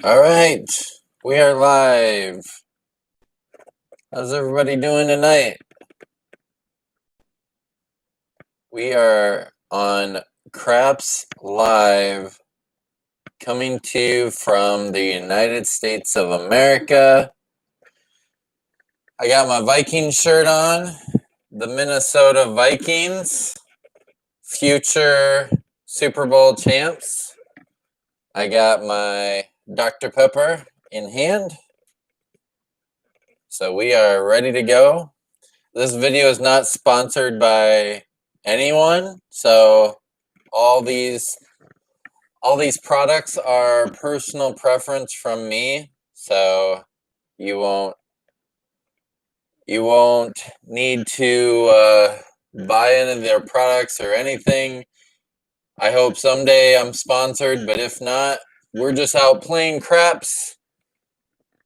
All right, we are live. How's everybody doing tonight? We are on Craps Live, coming to you from the United States of America. I got my Viking shirt on, the Minnesota Vikings, future Super Bowl champs. I got my Dr. Pepper in hand. So we are ready to go. This video is not sponsored by anyone, so all these products are personal preference from me. So you won't need to buy any of their products or anything. I hope someday I'm sponsored, but if not, we're just out playing craps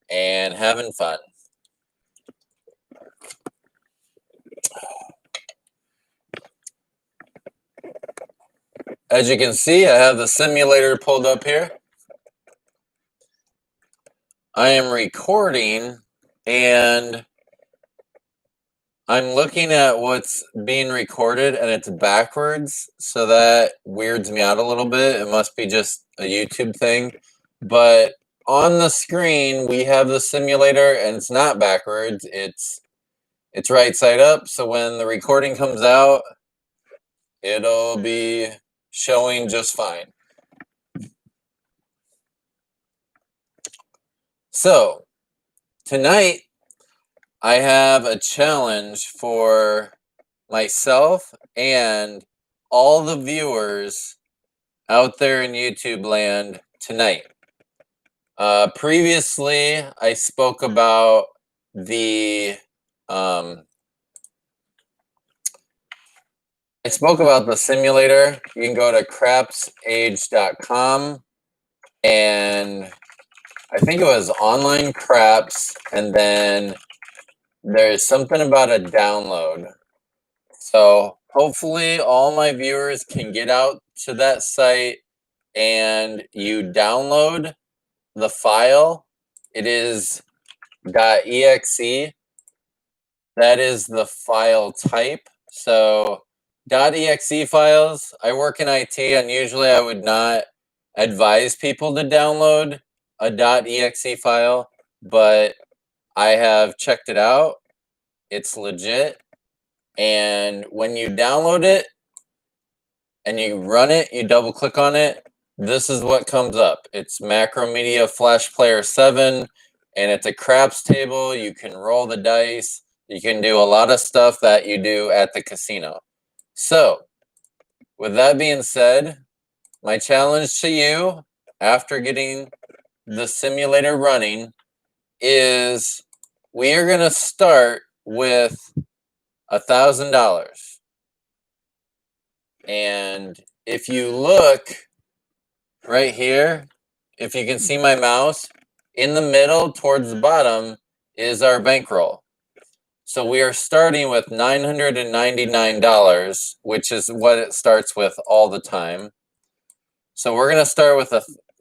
and having fun. As you can see, I have the simulator pulled up here. I am recording and I'm looking at what's being recorded and it's backwards, so that weirds me out a little bit. It must be just a YouTube thing. But on the screen, we have the simulator and it's not backwards. It's right side up, so when the recording comes out, it'll be showing just fine. So, tonight I have a challenge for myself and all the viewers out there in YouTube land tonight. Previously, I spoke about the simulator. You can go to crapsage.com, and I think it was online craps, and then there's something about a download. So hopefully all my viewers can get out to that site and you download the file. It is .exe. That is the file type. So .exe files, I work in IT and usually I would not advise people to download a .exe file, but I have checked it out. It's legit. And when you download it and you run it, you double click on it, this is what comes up. It's Macromedia Flash Player 7, and it's a craps table. You can roll the dice. You can do a lot of stuff that you do at the casino. So, with that being said, my challenge to you after getting the simulator running is we are going to start with $1,000. And if you look right here, if you can see my mouse, in the middle towards the bottom is our bankroll. So we are starting with $999, which is what it starts with all the time. So we're going to start with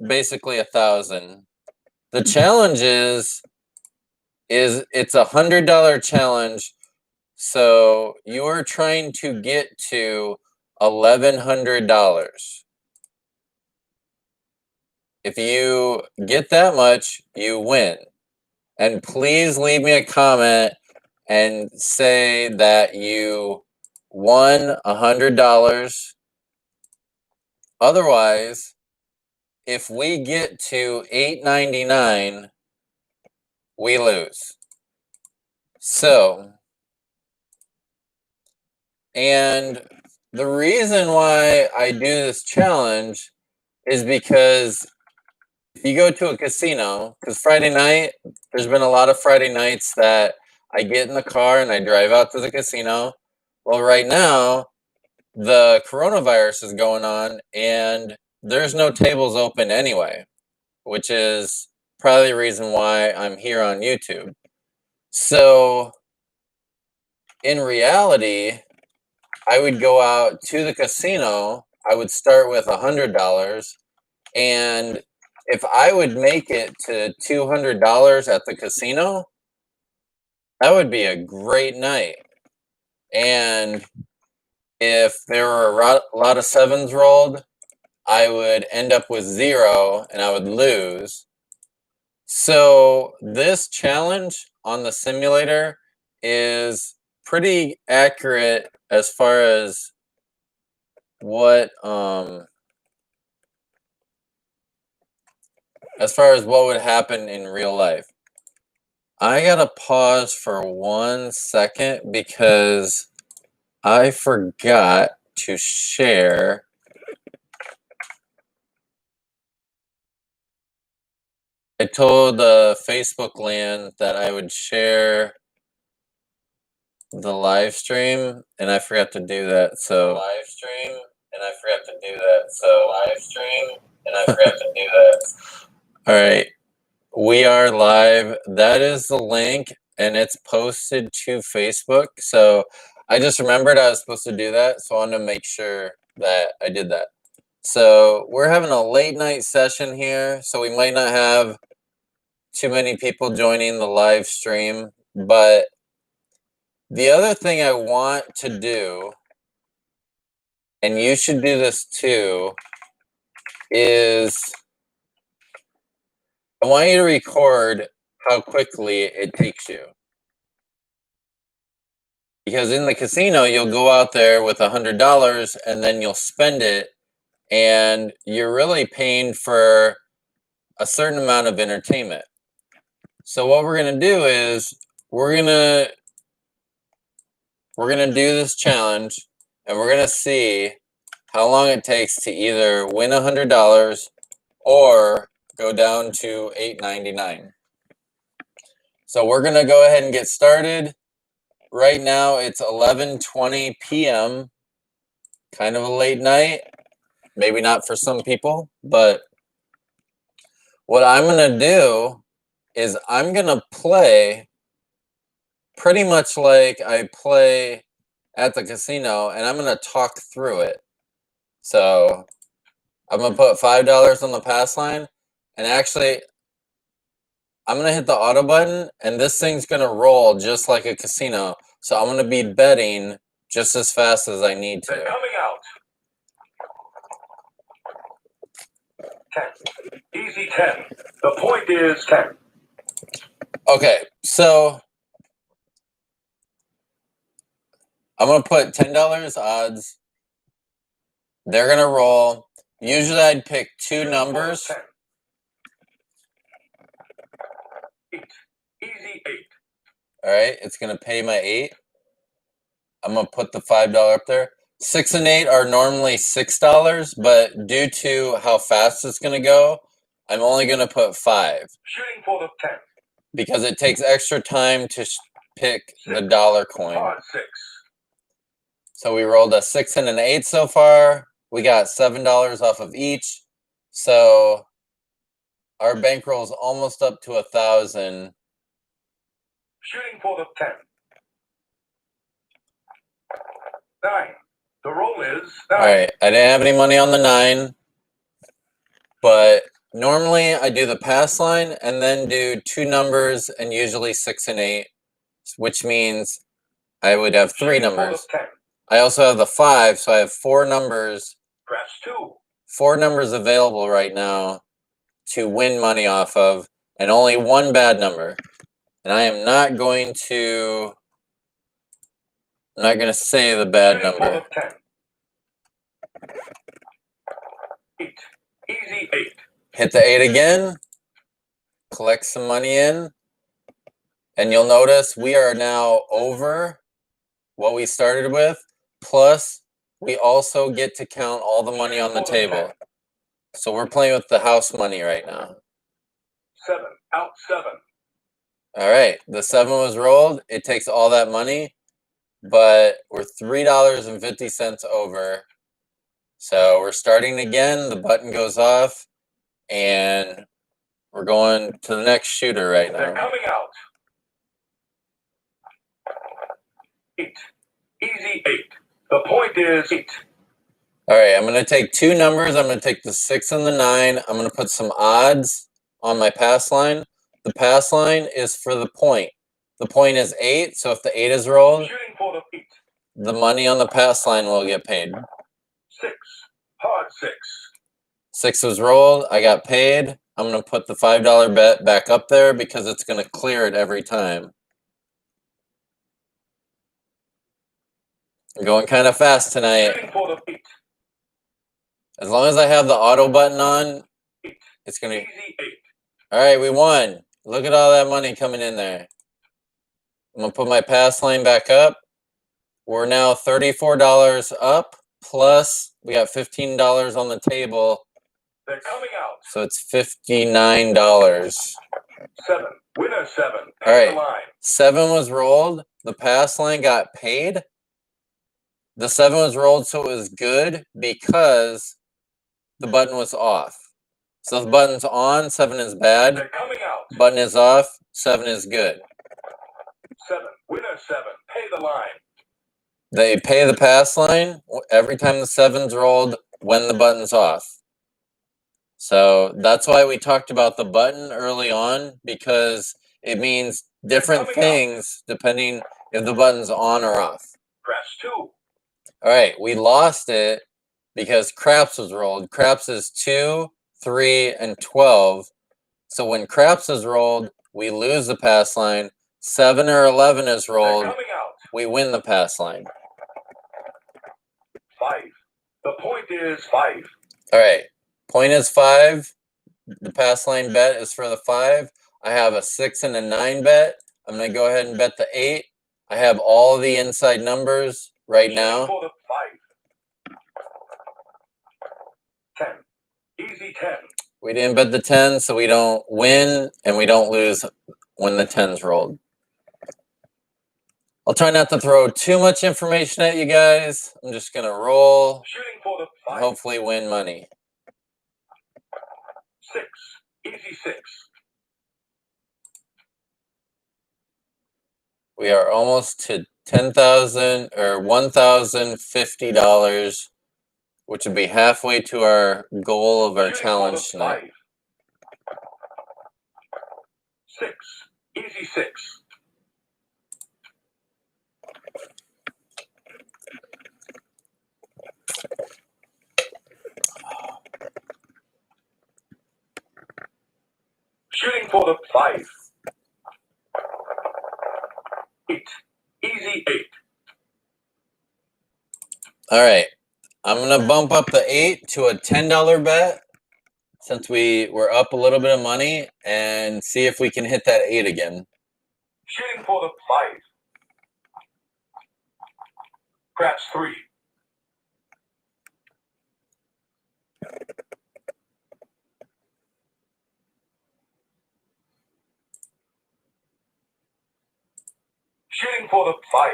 basically 1,000. The challenge is it's $100 challenge. So you are trying to get to $1,100. If you get that much, you win. And please leave me a comment and say that you won $100. Otherwise, if we get to $8.99, we lose. So, and the reason why I do this challenge is because if you go to a casino, because Friday night, there's been a lot of Friday nights that I get in the car and I drive out to the casino. Well, right now, the coronavirus is going on and there's no tables open anyway, which is probably the reason why I'm here on YouTube. So, in reality, I would go out to the casino. I would start with $100, and if I would make it to $200 at the casino, that would be a great night. And if there were a lot of sevens rolled, I would end up with 0 and I would lose. So this challenge on the simulator is pretty accurate as far as what would happen in real life. I gotta pause for 1 second because I forgot to share I told Facebook land that I would share the live stream, and I forgot to do that. So all right, we are live. That is the link, and it's posted to Facebook. So I just remembered I was supposed to do that, so I wanted to make sure that I did that. So we're having a late night session here, so we might not have too many people joining the live stream, but the other thing I want to do, and you should do this too, is I want you to record how quickly it takes you. Because in the casino, you'll go out there with $100 and then you'll spend it, and you're really paying for a certain amount of entertainment. So what we're gonna do is we're gonna do this challenge, and we're gonna see how long it takes to either win $100 or go down to $8.99. So we're gonna go ahead and get started. Right now it's 11:20 p.m. Kind of a late night. Maybe not for some people, but what I'm gonna do is I'm gonna play pretty much like I play at the casino, and I'm gonna talk through it. So I'm gonna put $5 on the pass line, and actually I'm gonna hit the auto button, and this thing's gonna roll just like a casino. So I'm gonna be betting just as fast as I need to. They're coming out. 10. Easy 10. The point is 10. Okay, so I'm gonna put $10 odds. They're gonna roll. Usually I'd pick 2 numbers. 10. 8. Easy 8. All right, it's gonna pay my 8. I'm gonna put the $5 up there. 6 and 8 are normally $6, but due to how fast it's gonna go, I'm only gonna put 5. Shooting for the 10. Because it takes extra time to pick the dollar coin. Hard 6. So we rolled a 6 and an 8 so far. We got $7 off of each. So our bankroll is almost up to 1,000. Shooting for the 10. 9. The roll is 9. All right, I didn't have any money on the 9, but normally I do the pass line and then do 2 numbers and usually 6 and 8, which means I would have 3 numbers. I also have the 5, so I have 4 numbers. Press 2. 4 numbers available right now to win money off of, and only 1 bad number. And I am not going to. I'm not going to say the bad number. 8. Easy 8. Hit the 8 again. Collect some money in. And you'll notice we are now over what we started with. Plus, we also get to count all the money on the table. So we're playing with the house money right now. 7. Out 7. All right. The 7 was rolled. It takes all that money. But we're $3.50 over. So we're starting again. The button goes off. And we're going to the next shooter right now. They're coming out. 8. Easy 8. The point is 8. All right, I'm going to take two numbers. I'm going to take the 6 and the 9. I'm going to put some odds on my pass line. The pass line is for the point. The point is 8, so if the 8 is rolled, Shooting for the feet. the money on the pass line will get paid. 6. Hard 6. 6 was rolled. I got paid. I'm going to put the $5 bet back up there because it's going to clear it every time. I'm going kind of fast tonight. Shooting for the feet. As long as I have the auto button on, it's going to... Easy 8. All right, we won. Look at all that money coming in there. I'm going to put my pass line back up. We're now $34 up, plus we got $15 on the table. They're coming out. So it's $59. 7. Winner 7. All right. The line. 7 was rolled. The pass line got paid. The 7 was rolled, so it was good because the button was off. So if the button's on, 7 is bad. They're coming out. Button is off, 7 is good. 7. Winner 7. Pay the line. They pay the pass line every time the 7's rolled when the button's off. So that's why we talked about the button early on, because it means different things depending if the button's on or off. Craps 2. All right, we lost it because craps was rolled. Craps is 2, 3, and 12. So when craps is rolled, we lose the pass line. 7 or 11 is rolled, They're coming out. we win the pass line. 5. The point is 5. All right, point is 5. The pass line bet is for the 5. I have a 6 and a 9 bet. I'm going to go ahead and bet the 8. I have all the inside numbers right now. For the 5. 10. Easy 10. We didn't bet the 10, so we don't win and we don't lose when the 10's rolled. I'll try not to throw too much information at you guys. I'm just going to roll Shooting for the 5. and hopefully win money. 6. Easy 6. We are almost to $10,000 or $1,050, which would be halfway to our goal of our Shooting challenge for the tonight. 5. 6. Easy 6. Shooting for the 5. 8. Easy 8. All right. I'm going to bump up the 8 to a $10 bet since we were up a little bit of money and see if we can hit that 8 again. Shooting for the 5. Craps 3. Shooting for the 5.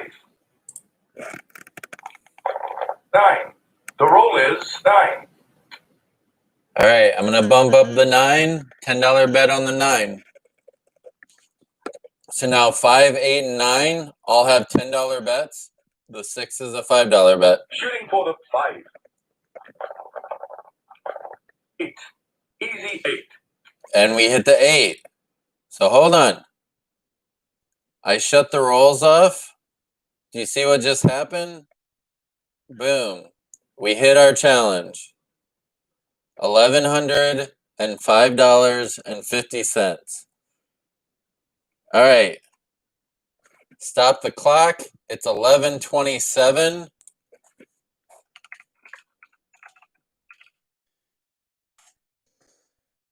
9. The roll is 9. All right. I'm going to bump up the 9, $10 bet on the 9. So now 5, 8, and 9 all have $10 bets. The 6 is a $5 bet. Shooting for the 5. 8. Easy 8. And we hit the 8. So hold on. I shut the rolls off. Do you see what just happened? Boom. We hit our challenge. $1,105.50. All right. Stop the clock. It's 11:27.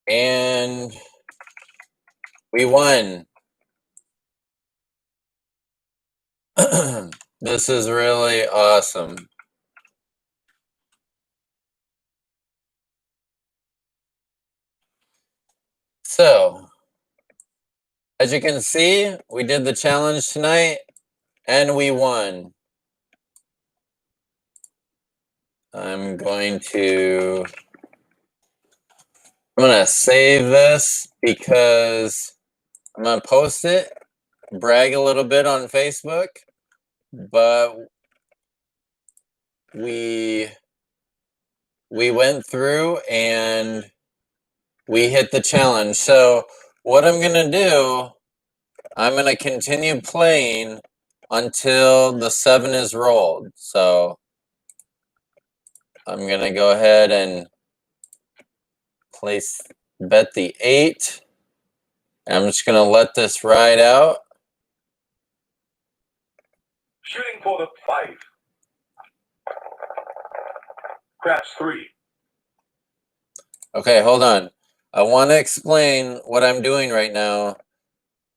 And we won. This is really awesome. So, as you can see, we did the challenge tonight and we won. I'm going to save this because I'm going to post it, brag a little bit on Facebook, but we we went through and we hit the challenge. So what I'm gonna do, I'm gonna continue playing until the 7 is rolled. So I'm gonna go ahead and bet the 8. I'm just gonna let this ride out. Shooting for the 5. Craps 3. Okay, hold on. I want to explain what I'm doing right now.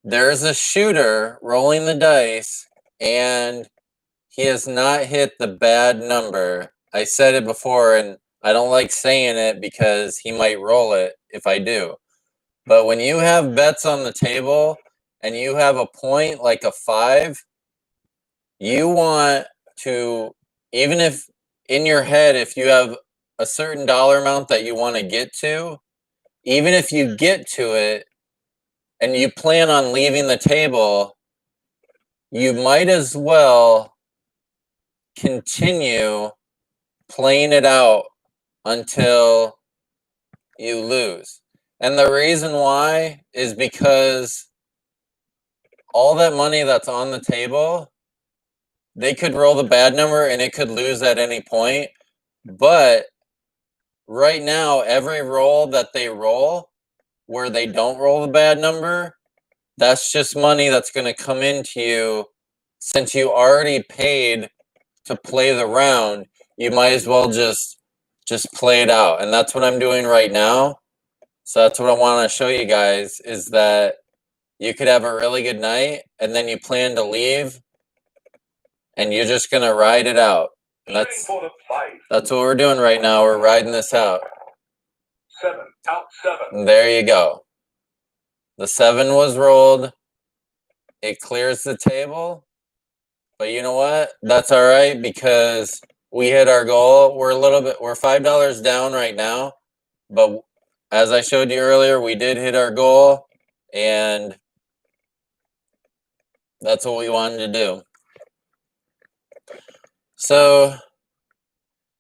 There's a shooter rolling the dice, and he has not hit the bad number. I said it before, and I don't like saying it because he might roll it if I do. But when you have bets on the table and you have a point like a 5, you want to, even if in your head, if you have a certain dollar amount that you want to get to, even if you get to it and you plan on leaving the table, you might as well continue playing it out until you lose. And the reason why is because all that money that's on the table, they could roll the bad number and it could lose at any point. But right now, every roll that they roll where they don't roll the bad number, that's just money that's going to come into you. Since you already paid to play the round, you might as well just play it out. And that's what I'm doing right now. So that's what I want to show you guys, is that you could have a really good night and then you plan to leave and you're just going to ride it out. And that's what we're doing right now. We're riding this out. 7. Out 7. And there you go. The 7 was rolled. It clears the table. But you know what? That's all right because we hit our goal. We're $5 down right now. But as I showed you earlier, we did hit our goal. And that's what we wanted to do. So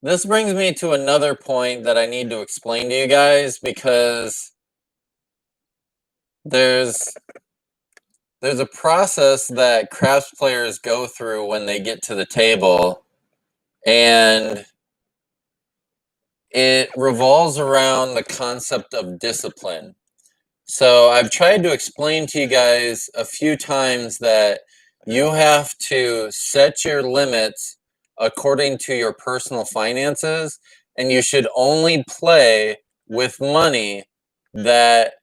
this brings me to another point that I need to explain to you guys, because there's a process that craps players go through when they get to the table, and it revolves around the concept of discipline. So I've tried to explain to you guys a few times that you have to set your limits according to your personal finances, and you should only play with money that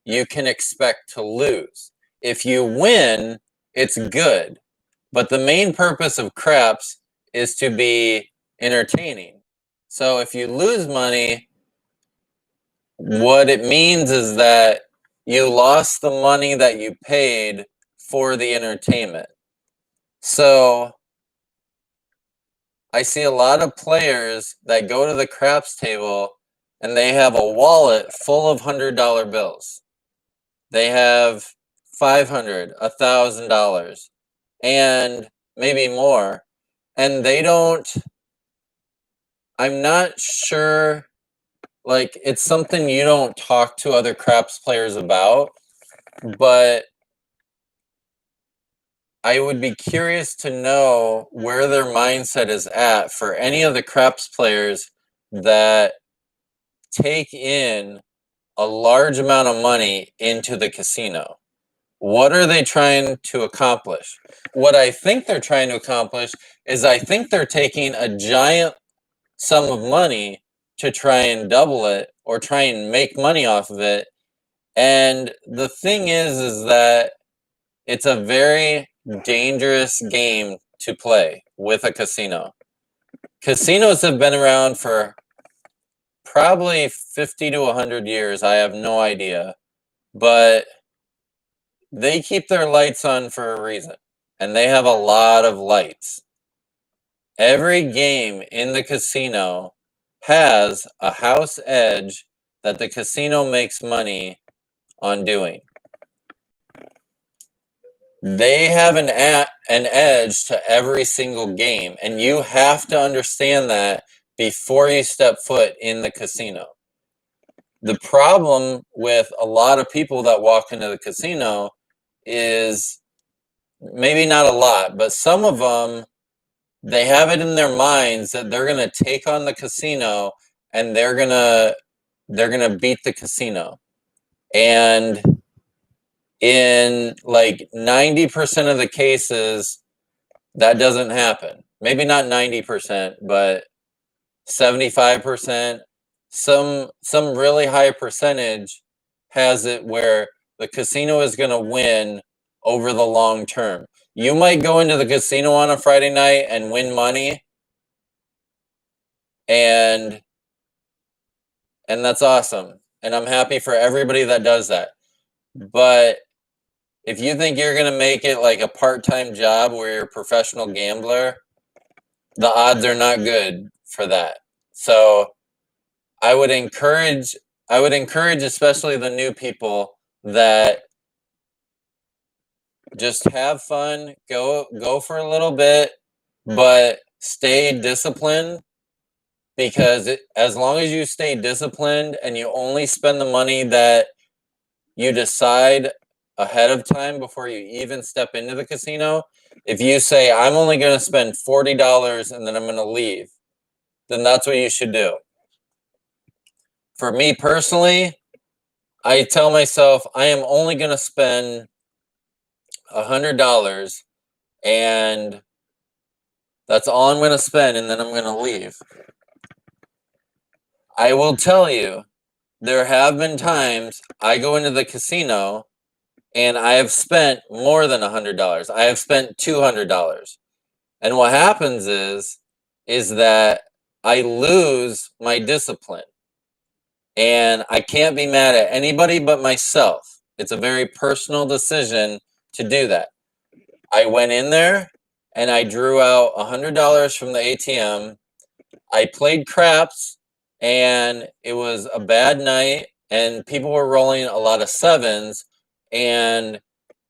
you can expect to lose. If you win, it's good. But the main purpose of craps is to be entertaining. So if you lose money, what it means is that you lost the money that you paid for the entertainment. So I see a lot of players that go to the craps table and they have a wallet full of $100 bills. They have $500, $1,000, and maybe more. And they don't, I'm not sure, like, it's something you don't talk to other craps players about, but I would be curious to know where their mindset is at for any of the craps players that take in a large amount of money into the casino. What are they trying to accomplish? What I think they're trying to accomplish is, I think they're taking a giant sum of money to try and double it or try and make money off of it. And the thing is that it's a very dangerous game to play with a casino. Casinos have been around for probably 50 to 100 years. I have no idea. But they keep their lights on for a reason. And they have a lot of lights. Every game in the casino has a house edge that the casino makes money on doing. They have an edge to every single game, and you have to understand that, before you step foot in the casino. The problem with a lot of people that walk into the casino is, maybe not a lot, but some of them, they have it in their minds that they're going to take on the casino and they're going to beat the casino. And in like 90% of the cases, that doesn't happen. Maybe not 90%, but 75%. Some really high percentage has it where the casino is going to win over the long term. You might go into the casino on a Friday night and win money, and that's awesome. And I'm happy for everybody that does that. But if you think you're going to make it like a part-time job where you're a professional gambler, the odds are not good for that. So I would encourage especially the new people that just have fun, go for a little bit, but stay disciplined, because as long as you stay disciplined and you only spend the money that you decide ahead of time before you even step into the casino, if you say, I'm only going to spend $40 and then I'm going to leave, then that's what you should do. For me personally, I tell myself I am only going to spend $100, and that's all I'm going to spend, and then I'm going to leave. I will tell you, there have been times I go into the casino and I have spent more than $100. I have spent $200. And what happens is that I lose my discipline. And I can't be mad at anybody but myself. It's a very personal decision to do that. I went in there and I drew out $100 from the ATM. I played craps, and it was a bad night, and people were rolling a lot of sevens, and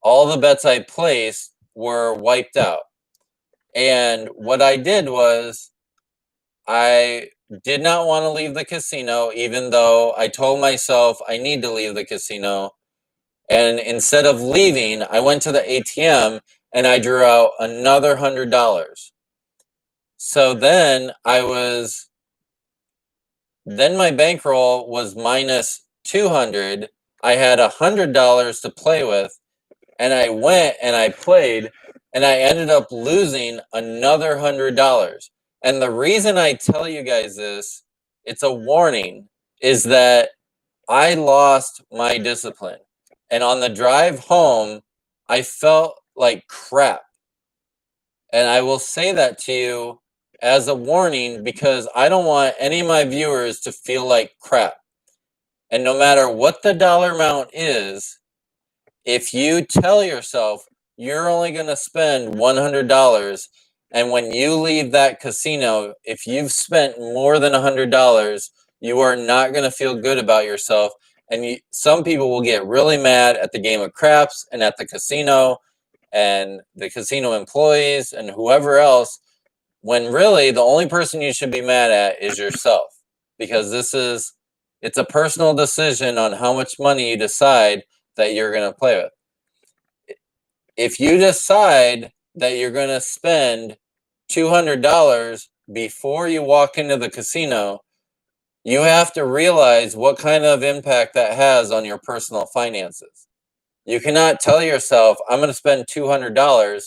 all the bets I placed were wiped out. And what I did was, I did not want to leave the casino, even though I told myself I need to leave the casino. And instead of leaving, I went to the ATM and I drew out another $100. So then my bankroll was minus 200. I had $100 to play with, and I went and I played, and I ended up losing another $100. And the reason I tell you guys this, it's a warning, is that I lost my discipline. And on the drive home, I felt like crap. And I will say that to you as a warning, because I don't want any of my viewers to feel like crap. And no matter what the dollar amount is, if you tell yourself you're only going to spend $100, and when you leave that casino, if you've spent more than $100, you are not going to feel good about yourself. And some people will get really mad at the game of craps and at the casino and the casino employees and whoever else, when really the only person you should be mad at is yourself, because it's a personal decision on how much money you decide that you're going to play with. If you decide that you're going to spend $200 before you walk into the casino, you have to realize what kind of impact that has on your personal finances. You cannot tell yourself, I'm going to spend $200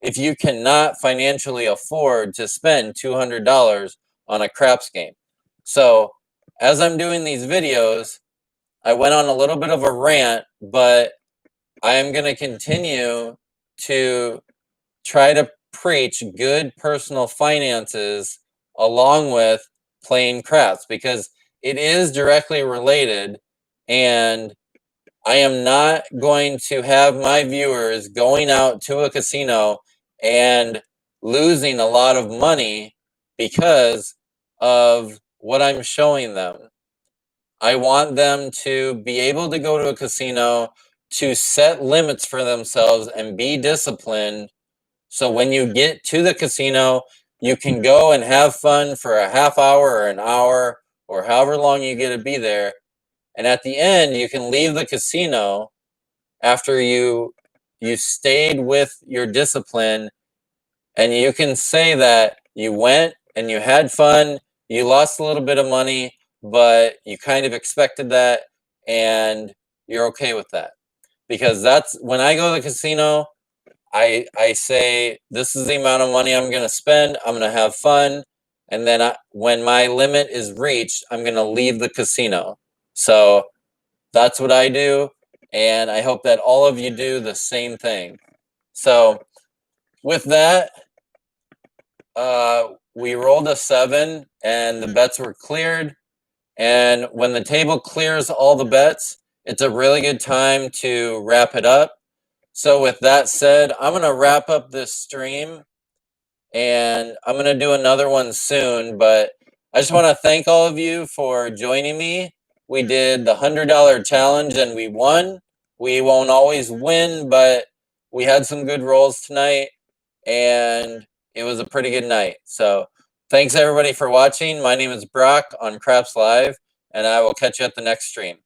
if you cannot financially afford to spend $200 on a craps game. So as I'm doing these videos, I went on a little bit of a rant, but I am going to continue to try to preach good personal finances along with playing craps, because it is directly related. And I am not going to have my viewers going out to a casino and losing a lot of money because of what I'm showing them. I want them to be able to go to a casino, to set limits for themselves and be disciplined. So when you get to the casino, you can go and have fun for a half hour or an hour or however long you get to be there. And at the end, you can leave the casino after you stayed with your discipline, and you can say that you went and you had fun, you lost a little bit of money, but you kind of expected that and you're okay with that. Because that's when I go to the casino, I say this is the amount of money I'm going to spend, I'm going to have fun, and then when my limit is reached, I'm going to leave the casino. So that's what I do, and I hope that all of you do the same thing. So with that, we rolled a 7 and the bets were cleared. And when the table clears all the bets, it's a really good time to wrap it up. So with that said, I'm going to wrap up this stream and I'm going to do another one soon. But I just want to thank all of you for joining me. We did the $100 challenge and we won. We won't always win, but we had some good rolls tonight and it was a pretty good night. So thanks everybody for watching. My name is Brock on Craps Live, and I will catch you at the next stream.